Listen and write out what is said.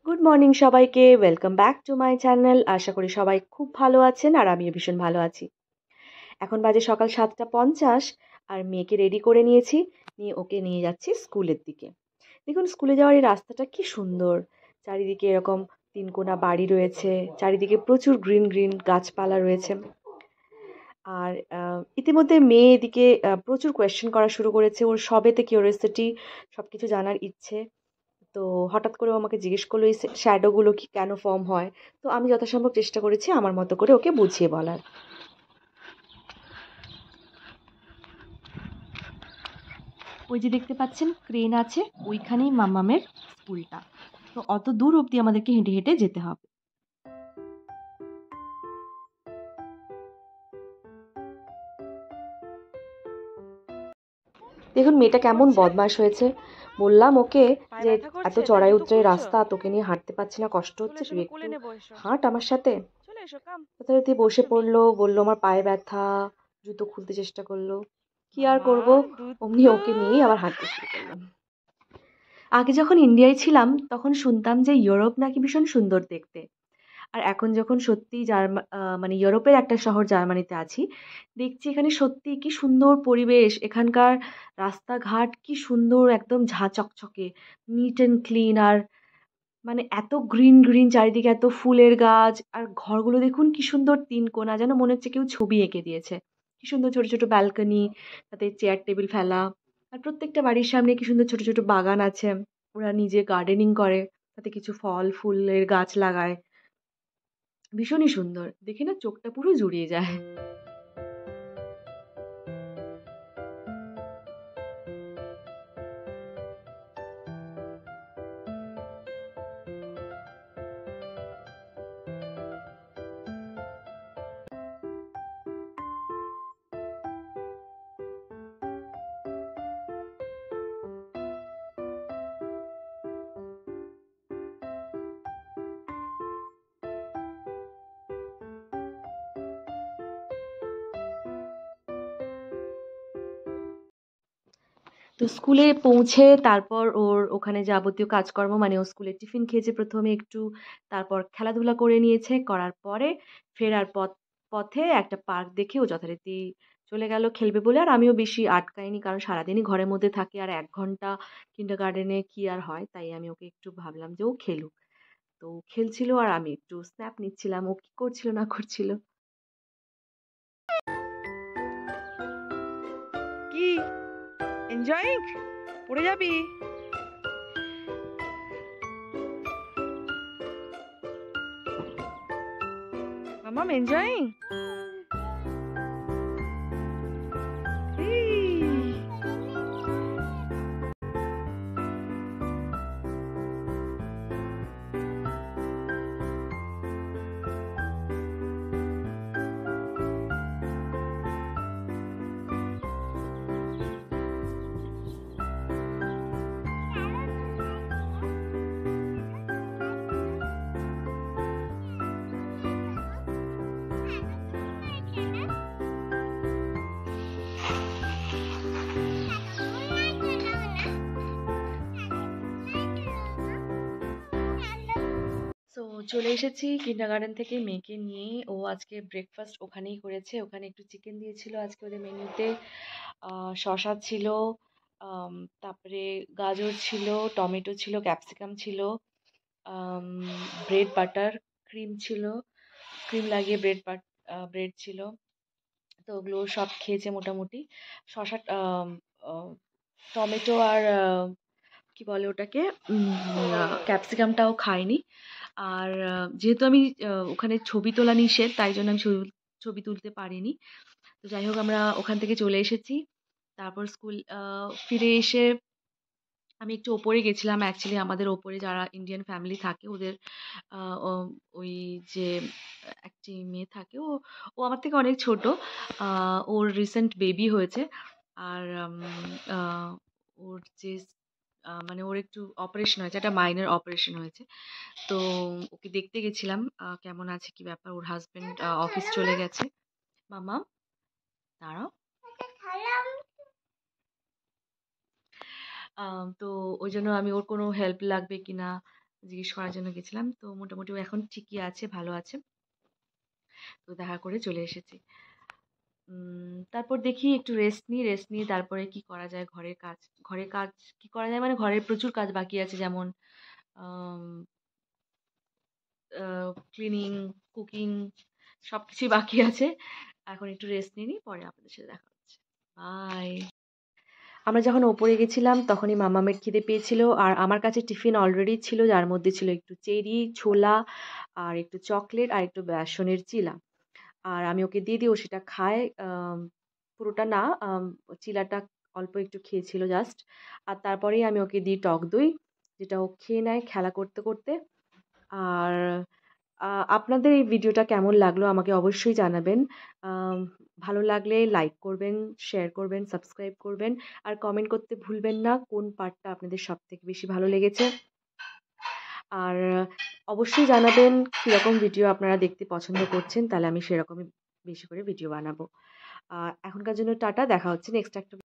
Good morning সবাইকে, welcome back to my channel. আশা করি সবাই খুব ভালো আছেন আর আমিও ভীষণ ভালো আছি। এখন বাজে সকাল 7:50 আর মেয়েকে রেডি করে নিয়েছি, নিয়ে ওকে নিয়ে যাচ্ছি স্কুলের দিকে। দেখুন স্কুলে যাওয়ার এই রাস্তাটা কি সুন্দর, চারিদিকে এরকম তিনকোনা বাড়ি রয়েছে, চারিদিকে প্রচুর গ্রিন গ্রিন গাছপালা রয়েছে। আর ইতিমধ্যে মেয়ে এদিকে প্রচুর কোয়েশ্চেন করা শুরু করেছে, ওর সবেতে কিউরিওসিটি, সব কিছু জানার ইচ্ছে। তো হঠাৎ করে ও আমাকে জিজ্ঞেস করলো এই শ্যাডোগুলো কি কেন ফর্ম হয়। তো আমি যথাসম্ভব চেষ্টা করেছি আমার মতো করে ওকে বুঝিয়ে বলার। ওই যে দেখতে পাচ্ছেন ক্রেন আছে, ওইখানেই মাম্মামের স্কুলটা। তো অত দূর অবধি আমাদেরকে হেঁটে হেঁটে যেতে হবে। দেখুন মেয়েটা কেমন বদমাশ হয়েছে। বললাম ওকে পায়ে যে ব্যথা এত করছে তাই চড়াই জুতো উতরাই খুলছো? রাস্তা, তোকে নিয়ে হাঁটতে পারছি না, কষ্ট চলে হচ্ছে, এসো, তুই আমি একটু কোলে নেবো, এসো। হাঁট আমার সাথে। চলে এসো, কাম। যথারীতি কাম বসে টু মি। পড়লো, বললো আমার পায়ে ব্যথা, জুতো খুলতে চেষ্টা করলো। কি আর মামা করব, অমনি দুষ্টু। ওকে নিয়েই আবার হাঁটতে শুরু করলাম। আগে যখন ইন্ডিয়ায় ছিলাম তখন শুনতাম যে ইউরোপ নাকি ভীষণ সুন্দর দেখতে। আর এখন যখন সত্যিই মানে ইউরোপের একটা শহর জার্মানিতে আছি, দেখছি এখানে সত্যিই কি সুন্দর পরিবেশ। এখানকার রাস্তাঘাট কি সুন্দর, একদম ঝাঁ চকচকে, নিট অ্যান্ড ক্লিন। আর মানে এত গ্রিন গ্রিন চারিদিকে, এত ফুলের গাছ। আর ঘরগুলো দেখুন কি সুন্দর, তিন কোণা, যেন মনে হচ্ছে কেউ ছবি এঁকে দিয়েছে। কি সুন্দর ছোট ছোট ব্যালকনি, তাতে চেয়ার টেবিল ফেলা। আর প্রত্যেকটা বাড়ির সামনে কি সুন্দর ছোট ছোট বাগান আছে, ওরা নিজে গার্ডেনিং করে, তাতে কিছু ফল ফুলের গাছ লাগায়। ভীষণই সুন্দর দেখে, না চোখটা পুরো জুড়িয়ে যায়। তো স্কুলে পৌঁছে তারপর ওর ওখানে যাবতীয় কাজকর্ম, মানে ও স্কুলে টিফিন খেয়েছে প্রথমে একটু, তারপর খেলাধুলা করে নিয়েছে, করার পরে ফেরার পথে একটা পার্ক দেখে ও যথারীতি চলে গেল খেলবে বলে। আর আমিও বেশি আটকাইনি, কারণ সারাদিনই ঘরের মধ্যে থাকে আর 1 ঘন্টা কিন্ডারগার্টেনে কি আর হয়, তাই আমি ওকে একটু ভাবলাম যে ও খেলুক। তো ও খেলছিল আর আমি একটু স্ন্যাপ নিচ্ছিলাম, ও কি করছিল না করছিল। কি এনজয়িং? পড়ে যাবি। মামাম এনজয়িং। সো চলে এসেছি কিন্ডারগার্টেন থেকে মেয়েকে নিয়ে। ও আজকে ব্রেকফাস্ট ওখানেই করেছে, ওখানে একটু চিকেন দিয়েছিল আজকে ওদের মেনুতে। শসা ছিল, আম, তারপরে গাজর ছিল, টমেটো ছিল, ক্যাপসিকাম ছিল, ব্রেড বাটার ক্রিম ছিল, ক্রিম লাগিয়ে ব্রেড ছিল। তো ওগুলো সব খেয়েছে মোটামুটি। শসা, টমেটো আর কি বলে ওটাকে, ক্যাপসিকামটাও খাইনি। আর যেহেতু আমি ওখানে ছবি তোলা নিষেধ, তাই জন্য আমি ছবি ছবি তুলতে পারিনি। তো যাই হোক আমরা ওখান থেকে চলে এসেছি। তারপর স্কুল ফিরে এসে আমি একটু ওপরে গেছিলাম। অ্যাকচুয়ালি আমাদের ওপরে যারা ইন্ডিয়ান ফ্যামিলি থাকে ওদের ওই যে একটি মেয়ে থাকে, ও ও আমার থেকে অনেক ছোট। ওর রিসেন্ট বেবি হয়েছে। আর আহ, ওর যে মানে ওর একটু অপারেশন হয়েছে, একটা মাইনর অপারেশন হয়েছে। তো ওকে দেখতে গেছিলাম কেমন আছে কি ব্যাপার। ওর হাজবেন্ড অফিস চলে গেছে। মামা দাঁড়াও। তো ওই জন্য আমি ওর কোনো হেল্প লাগবে কিনা জিজ্ঞেস করার জন্য গেছিলাম। তো মোটামুটি ও এখন ঠিকই আছে, ভালো আছে। তো দেখা করে চলে এসেছি। তারপর দেখি একটু রেস্ট নিই। রেস্ট নিয়ে তারপরে কি করা যায় ঘরের কাজ। ঘরের কাজ কি করা যায় মানে ঘরের প্রচুর কাজ বাকি আছে, যেমন আম ক্লিনিং, কুকিং সবকিছুই বাকি আছে। এখন একটু রেস্ট নিয়ে নিই, পরে আপনাদের সাথে দেখা হচ্ছে। বাই। আমরা যখন ওপরে গেছিলাম তখনই মামামের খিদে পেয়েছিল, আর আমার কাছে টিফিন অলরেডি ছিল, যার মধ্যে ছিল একটু চেরি, ছোলা আর একটু চকলেট আর একটু বেসনের চিলা। আর আমি ওকে দিয়ে দিই, ও সেটা খায়। পুরোটা না, চিলাটা অল্প একটু খেয়েছিল জাস্ট। আর তারপরেই আমি ওকে দিই টক দই, যেটা ও খেয়ে নেয় খেলা করতে করতে। আর আপনাদের এই ভিডিওটা কেমন লাগলো আমাকে অবশ্যই জানাবেন। আম ভালো লাগলে লাইক করবেন, শেয়ার করবেন, সাবস্ক্রাইব করবেন। আর কমেন্ট করতে ভুলবেন না কোন পার্টটা আপনাদের সবথেকে বেশি ভালো লেগেছে। আর অবশ্যই জানাবেন কীরকম ভিডিও আপনারা দেখতে পছন্দ করছেন, তাহলে আমি সেরকমই বেশি করে ভিডিও বানাবো। এখনকার জন্য টাটা, দেখা হচ্ছে নেক্সট একটা